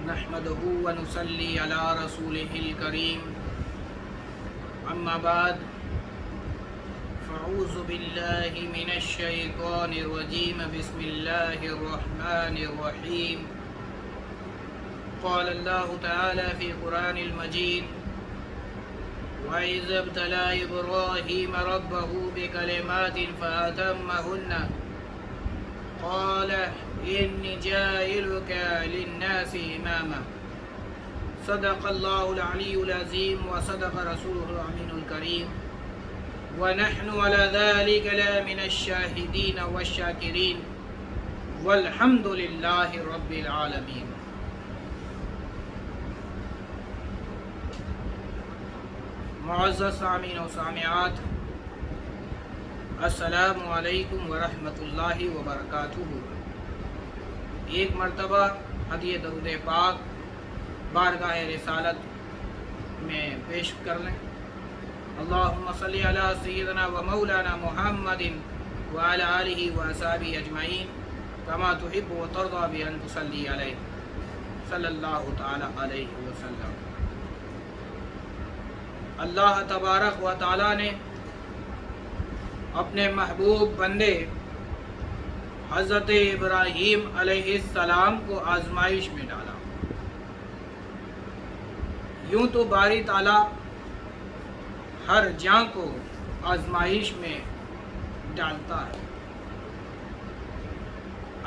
نحمده ونصلي على رسوله الكريم أما بعد فأعوذ بالله من الشيطان الرجيم بسم الله الرحمن الرحيم قال الله تعالى في القرآن المجيد وإذ ابتلى إبراهيم ربه بكلمات فأتمهن قال إني جاعلك للناس إماما صدق الله العلي العظيم وصدق رسوله الأمين الكريم ونحن على ذلك لمن الشاهدين والشاكرين والحمد لله رب العالمين۔ معزز سامعین و سامعات، السلام علیکم ورحمۃ اللہ وبرکاتہ۔ ایک مرتبہ ہدیہ درود پاک بارگاہ رسالت میں پیش کر لیں۔ اللہم صلی علی سیدنا و مولانا محمد وعلی آلہ و اصحابہ اجمعین کما تحب و ترضی بان تصلی علیہ صلی اللہ تعالی علیہ وسلم۔ اللہ تبارک و تعالی نے اپنے محبوب بندے حضرت ابراہیم علیہ السلام کو آزمائش میں ڈالا۔ یوں تو باری تعالی ہر جاں کو آزمائش میں ڈالتا ہے۔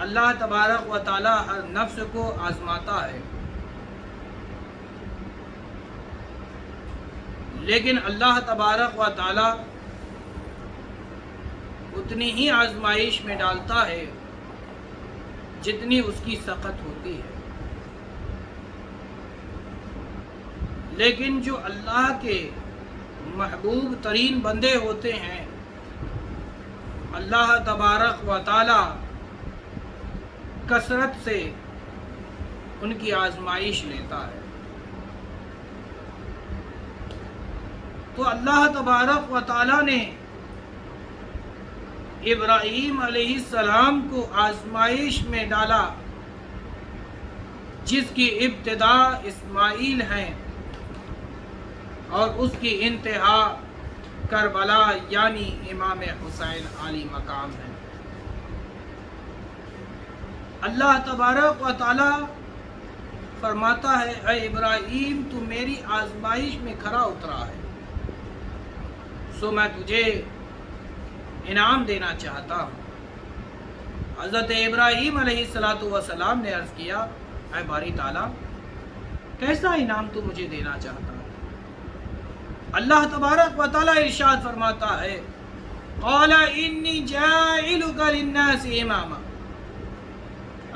اللہ تبارک و تعالی ہر نفس کو آزماتا ہے، لیکن اللہ تبارک و تعالی اتنی ہی آزمائش میں ڈالتا ہے جتنی اس کی سخت ہوتی ہے۔ لیکن جو اللہ کے محبوب ترین بندے ہوتے ہیں، اللہ تبارک و تعالی کثرت سے ان کی آزمائش لیتا ہے۔ تو اللہ تبارک و تعالی نے ابراہیم علیہ السلام کو آزمائش میں ڈالا، جس کی ابتدا اسماعیل ہے اور اس کی انتہا کربلا یعنی امام حسین علی مقام ہے۔ اللہ تبارک و تعالی فرماتا ہے، اے ابراہیم تو میری آزمائش میں کھرا اترا ہے، سو میں تجھے انعام دینا چاہتا ہوں۔ حضرت ابراہیم علیہ السلام نے عرض کیا، اے باری تعالیٰ کیسا انعام تو مجھے دینا چاہتا ہے؟ اللہ تبارک و تعالیٰ ارشاد فرماتا ہے، قال انی جاعلک للناس اماما،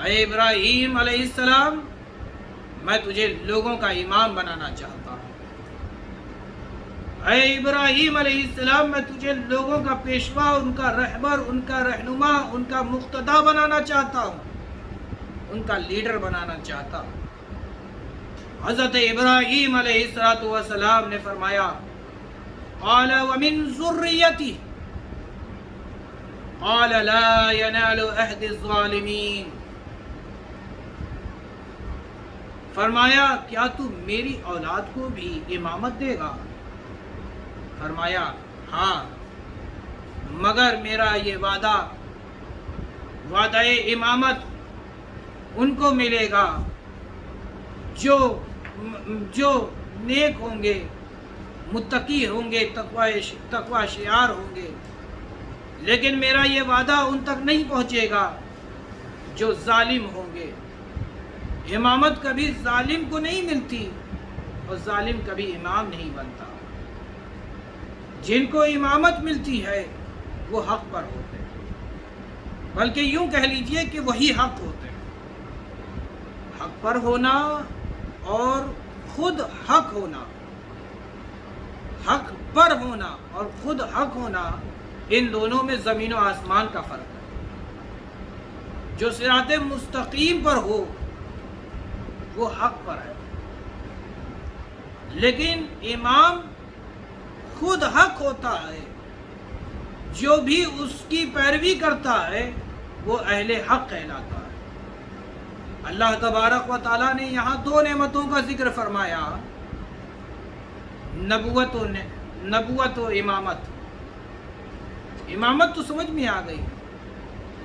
اے ابراہیم علیہ السلام میں تجھے لوگوں کا امام بنانا چاہتا ہوں۔ اے ابراہیم علیہ السلام میں تجھے لوگوں کا پیشوا، ان کا رہبر، ان کا رہنما، ان کا مقتدا بنانا چاہتا ہوں، ان کا لیڈر بنانا چاہتا ہوں۔ حضرت ابراہیم علیہ السلام نے فرمایا، قال ومن ذریتی قال لا ینال عہد الظالمین، فرمایا کیا تو میری اولاد کو بھی امامت دے گا؟ فرمایا ہاں، مگر میرا یہ وعدہ امامت ان کو ملے گا جو نیک ہوں گے، متقی ہوں گے، تقوی شعار ہوں گے، لیکن میرا یہ وعدہ ان تک نہیں پہنچے گا جو ظالم ہوں گے۔ امامت کبھی ظالم کو نہیں ملتی اور ظالم کبھی امام نہیں بنتا۔ جن کو امامت ملتی ہے وہ حق پر ہوتے ہیں، بلکہ یوں کہہ لیجئے کہ وہی حق ہوتے ہیں۔ حق پر ہونا اور خود حق ہونا، حق پر ہونا اور خود حق ہونا، ان دونوں میں زمین و آسمان کا فرق ہے۔ جو صراط مستقیم پر ہو وہ حق پر ہے، لیکن امام خود حق ہوتا ہے، جو بھی اس کی پیروی کرتا ہے وہ اہل حق کہلاتا ہے۔ اللہ تبارک و تعالیٰ نے یہاں دو نعمتوں کا ذکر فرمایا، نبوت و امامت۔ امامت تو سمجھ میں آ گئی،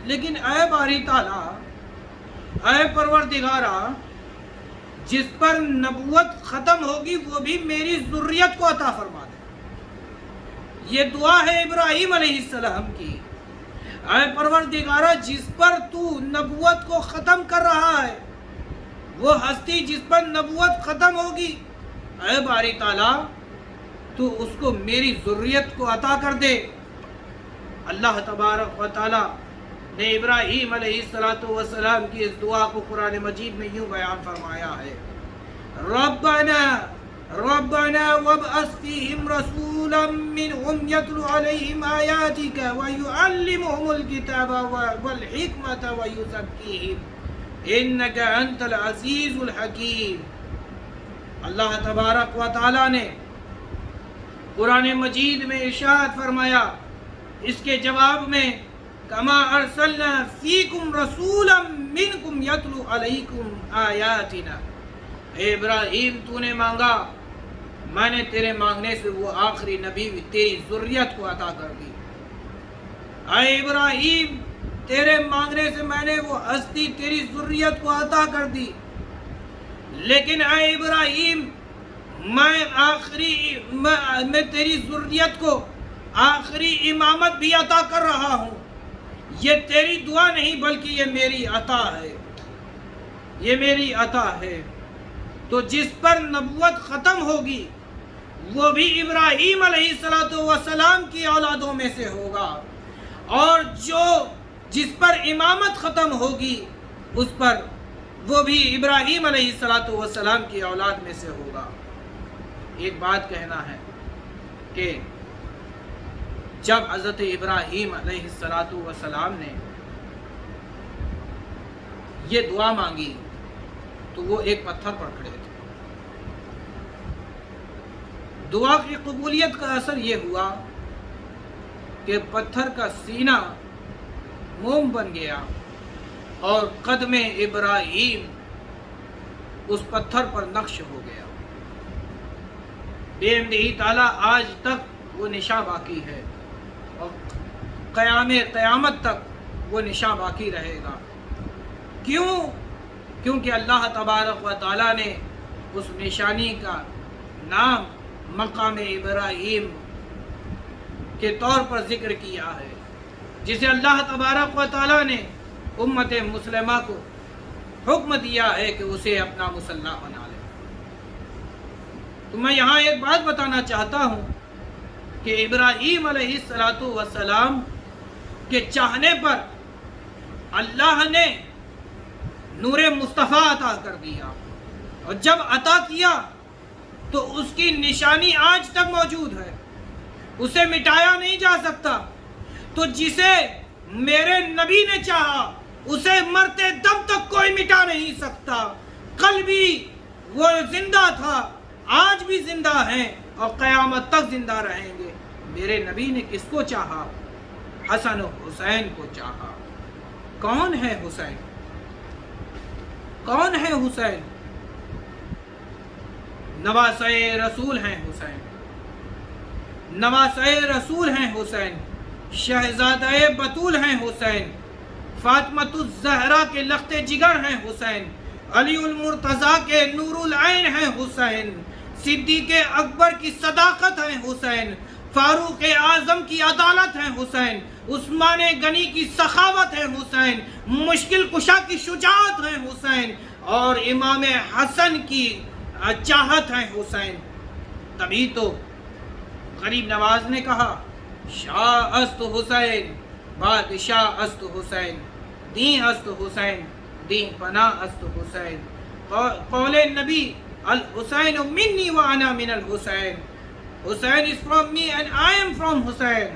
لیکن اے باری تعالیٰ، اے پروردگارا، جس پر نبوت ختم ہوگی وہ بھی میری ذریت کو عطا فرما دے۔ یہ دعا ہے ابراہیم علیہ السلام کی۔ اے پروردگارا، جس پر تو نبوت کو ختم کر رہا ہے، وہ ہستی جس پر نبوت ختم ہوگی، اے باری تعالیٰ تو اس کو میری ذریت کو عطا کر دے۔ اللہ تبارک و تعالیٰ نے ابراہیم علیہ السلام کی اس دعا کو قرآن مجید میں یوں بیان فرمایا ہے، ربنا وابعث فیہم رسولا منہم یتلو علیہم آیاتک ویعلمہم الکتاب والحکمت ویزکیہم انک انت العزیز الحکیم۔ اللہ تبارک و تعالیٰ نے قرآن مجید میں ارشاد فرمایا اس کے جواب میں، کما ارسلنا فیکم رسولا منکم یتلو علیکم آیاتنا۔ اے ابراہیم، تو نے مانگا، میں نے تیرے مانگنے سے وہ آخری نبی تیری ذریت کو عطا کر دی۔ اے ابراہیم، تیرے مانگنے سے میں نے وہ ہستی تیری ذریت کو عطا کر دی، لیکن اے ابراہیم، میں تیری ذریت کو آخری امامت بھی عطا کر رہا ہوں۔ یہ تیری دعا نہیں بلکہ یہ میری عطا ہے، یہ میری عطا ہے۔ تو جس پر نبوت ختم ہوگی وہ بھی ابراہیم علیہ السلام کی اولادوں میں سے ہوگا، اور جس پر امامت ختم ہوگی اس پر وہ بھی ابراہیم علیہ السلام کی اولاد میں سے ہوگا۔ ایک بات کہنا ہے کہ جب حضرت ابراہیم علیہ السلام نے یہ دعا مانگی تو وہ ایک پتھر پر کھڑے تھے۔ دعا کی قبولیت کا اثر یہ ہوا کہ پتھر کا سینہ موم بن گیا اور قدم ابراہیم اس پتھر پر نقش ہو گیا۔ بے اندہی تعالیٰ آج تک وہ نشاں باقی ہے اور قیامت تک وہ نشاں باقی رہے گا۔ کیوں؟ کیونکہ اللہ تبارک و تعالیٰ نے اس نشانی کا نام مقام ابراہیم کے طور پر ذکر کیا ہے، جسے اللہ تبارک و تعالیٰ نے امت مسلمہ کو حکم دیا ہے کہ اسے اپنا مصلی بنا لے۔ تو میں یہاں ایک بات بتانا چاہتا ہوں کہ ابراہیم علیہ السلام کے چاہنے پر اللہ نے نور مصطفیٰ عطا کر دیا، اور جب عطا کیا تو اس کی نشانی آج تک موجود ہے، اسے مٹایا نہیں جا سکتا۔ تو جسے میرے نبی نے چاہا اسے مرتے دم تک کوئی مٹا نہیں سکتا۔ کل بھی وہ زندہ تھا، آج بھی زندہ ہیں اور قیامت تک زندہ رہیں گے۔ میرے نبی نے کس کو چاہا؟ حسن و حسین کو چاہا۔ کون ہے حسین؟ کون ہے حسین؟ نواسۂ رسول ہیں حسین، نواسۂ رسول ہیں حسین، شہزادہ بطول ہیں حسین، فاطمۃ الزہرا کے لخت جگر ہیں حسین، علی المرتضیٰ کے نور العین ہیں حسین، صدیق اکبر کی صداقت ہیں حسین، فاروق اعظم کی عدالت ہیں حسین، عثمان غنی کی سخاوت ہے حسین، مشکل کشا کی شجاعت ہے حسین، اور امام حسن کی چاہت ہے حسین۔ تبھی تو غریب نواز نے کہا، شاہ است حسین بادشاہ است حسین، دین است حسین دین پناہ است حسین۔ قول نبی الحسین منی وانا من الحسین، حسین is from me and I am from حسین۔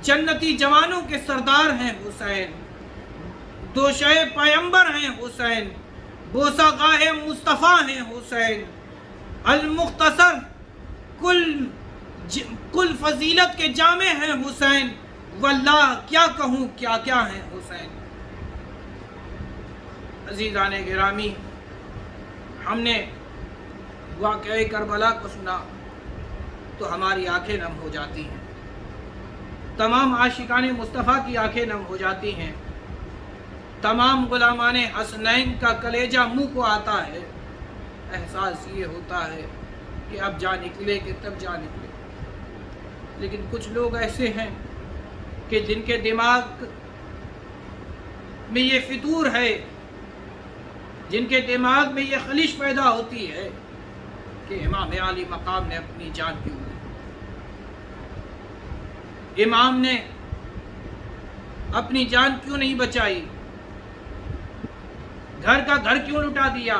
جنتی جوانوں کے سردار ہیں حسین، دوشہ پیمبر ہیں حسین، بوسہ گاہ مصطفیٰ ہیں حسین، المختصر کل فضیلت کے جامع ہیں حسین، واللہ کیا کہوں کیا کیا ہیں حسین۔ عزیزان گرامی، ہم نے واقعہ کربلا کو سنا تو ہماری آنکھیں نم ہو جاتی ہیں، تمام عاشقان مصطفیٰ کی آنکھیں نم ہو جاتی ہیں، تمام غلامان حسنین کا کلیجہ منہ کو آتا ہے، احساس یہ ہوتا ہے کہ اب جا نکلے کہ تب جا نکلے۔ لیکن کچھ لوگ ایسے ہیں کہ جن کے دماغ میں یہ فطور ہے، جن کے دماغ میں یہ خلش پیدا ہوتی ہے کہ امام علی مقام نے اپنی جان کیوں لی، امام نے اپنی جان کیوں نہیں بچائی، گھر کا گھر کیوں لٹا دیا،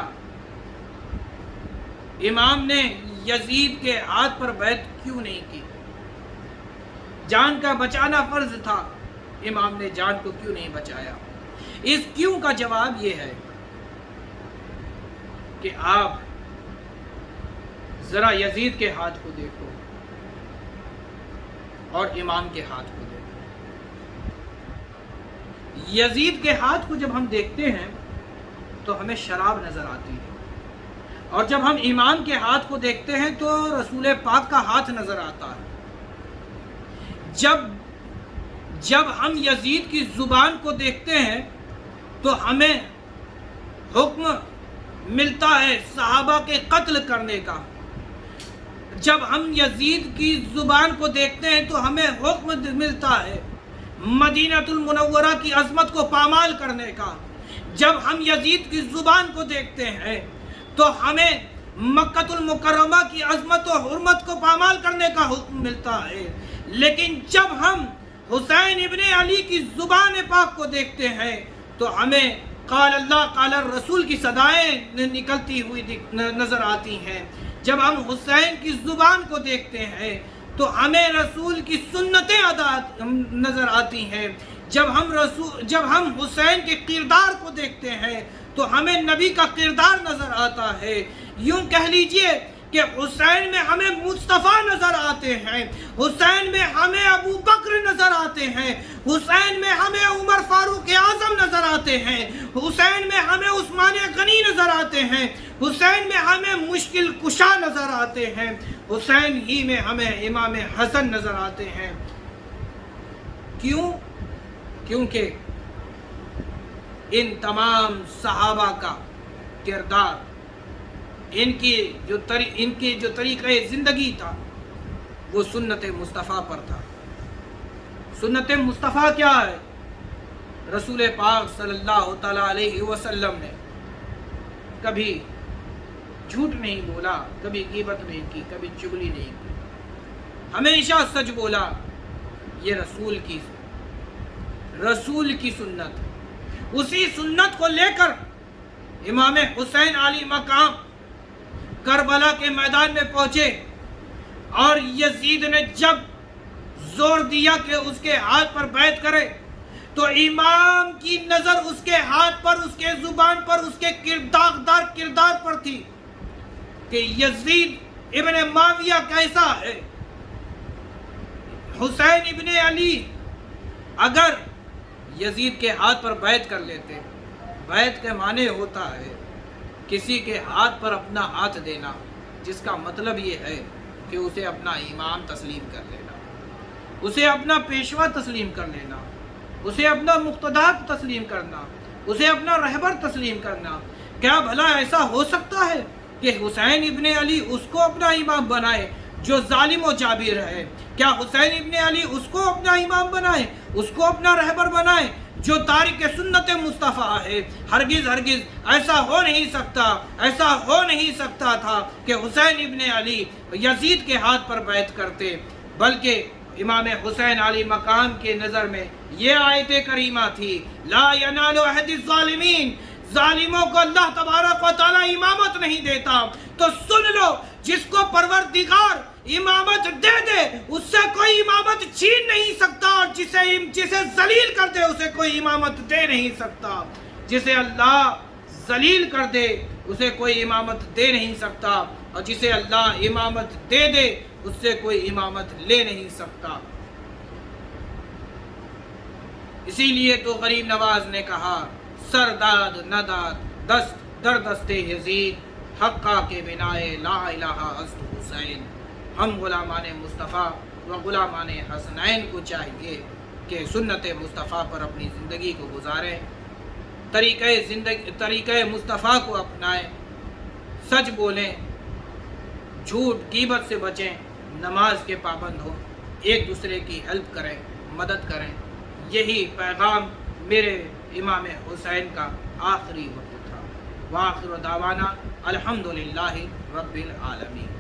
امام نے یزید کے ہاتھ پر بیعت کیوں نہیں کی، جان کا بچانا فرض تھا، امام نے جان کو کیوں نہیں بچایا۔ اس کیوں کا جواب یہ ہے کہ آپ ذرا یزید کے ہاتھ کو دیکھو اور امام کے ہاتھ کو دیکھو۔ یزید کے ہاتھ کو جب ہم دیکھتے ہیں تو ہمیں شراب نظر آتی ہے، اور جب ہم امام کے ہاتھ کو دیکھتے ہیں تو رسول پاک کا ہاتھ نظر آتا ہے۔ جب ہم یزید کی زبان کو دیکھتے ہیں تو ہمیں حکم ملتا ہے صحابہ کے قتل کرنے کا، جب ہم یزید کی زبان کو دیکھتے ہیں تو ہمیں حکم ملتا ہے مدینہ المنورہ کی عظمت کو پامال کرنے کا، جب ہم یزید کی زبان کو دیکھتے ہیں تو ہمیں مکہ المکرمہ کی عظمت و حرمت کو پامال کرنے کا حکم ملتا ہے۔ لیکن جب ہم حسین ابن علی کی زبان پاک کو دیکھتے ہیں تو ہمیں قال اللہ قال الرسول کی صدائیں نکلتی ہوئی نظر آتی ہیں، جب ہم حسین کی زبان کو دیکھتے ہیں تو ہمیں رسول کی سنتیں ادا نظر آتی ہیں، جب ہم حسین کے کردار کو دیکھتے ہیں تو ہمیں نبی کا کردار نظر آتا ہے۔ یوں کہہ لیجئے کہ حسین میں ہمیں مصطفیٰ نظر آتے ہیں، حسین میں ہمیں ابو بکر نظر آتے ہیں، حسین میں ہمیں عمر فاروق اعظم نظر آتے ہیں، حسین میں ہمیں عثمان غنی نظر آتے ہیں، حسین میں ہمیں مشکل کشا نظر آتے ہیں، حسین ہی میں ہمیں امام حسن نظر آتے ہیں۔ کیوں؟ کیونکہ ان تمام صحابہ کا کردار، ان کی جو طریقہ زندگی تھا وہ سنت مصطفیٰ پر تھا۔ سنت مصطفیٰ کیا ہے؟ رسول پاک صلی اللہ تعالیٰ علیہ وسلم نے کبھی جھوٹ نہیں بولا، کبھی غیبت نہیں کی، کبھی چغلی نہیں کی، ہمیشہ سچ بولا۔ یہ رسول کی سنت، اسی سنت کو لے کر امام حسین علی مقام کربلا کے میدان میں پہنچے، اور یزید نے جب زور دیا کہ اس کے ہاتھ پر بیعت کرے تو امام کی نظر اس کے ہاتھ پر، اس کے زبان پر، اس کے کردار پر تھی کہ یزید ابن معاویہ کیسا ہے۔ حسین ابن علی اگر یزید کے ہاتھ پر بیعت کر لیتے، بیعت کے معنی ہوتا ہے کسی کے ہاتھ پر اپنا ہاتھ دینا، جس کا مطلب یہ ہے کہ اسے اپنا امام تسلیم کر لینا، اسے اپنا پیشوا تسلیم کر لینا، اسے اپنا مقتدا تسلیم کرنا، اسے اپنا رہبر تسلیم کرنا۔ کیا بھلا ایسا ہو سکتا ہے کہ حسین ابن علی اس کو اپنا امام بنائے جو ظالم و جابر ہے؟ کیا حسین ابن علی اس کو اپنا امام بنائے، اس کو اپنا رہبر بنائے جو تارک سنت مصطفیٰ ہے؟ ہرگز ہرگز ایسا ہو نہیں سکتا تھا کہ حسین ابن علی یزید کے ہاتھ پر بیعت کرتے، بلکہ امام حسین علی مقام کے نظر میں یہ آیت کریمہ تھی، لا ینال عہد الظالمین، ظالموں کو اللہ تبارک و تعالی امامت نہیں دیتا۔ تو سن لو، جس کو پروردگار امامت دے دے اس سے کوئی امامت چھین نہیں سکتا، اور جسے ذلیل کر دے اسے کوئی امامت دے نہیں سکتا۔ جسے اللہ ذلیل کر دے اسے کوئی امامت دے نہیں سکتا، اور جسے اللہ امامت دے دے اس سے کوئی امامت لے نہیں سکتا۔ اسی لیے تو غریب نواز نے کہا سرداد نداد دست در دست یزید حقا کے بنائے لا الہ است حسین. ہم غلامان مصطفیٰ و غلامان حسنین کو چاہیے کہ سنت مصطفیٰ پر اپنی زندگی کو گزاریں، طریقہ مصطفیٰ کو اپنائیں، سچ بولیں، جھوٹ غیبت سے بچیں، نماز کے پابند ہوں، ایک دوسرے کی ہیلپ کریں، مدد کریں. یہی پیغام میرے امام حسین کا آخری وقت تھا. وآخر دعوانا الحمدللہ رب العالمین.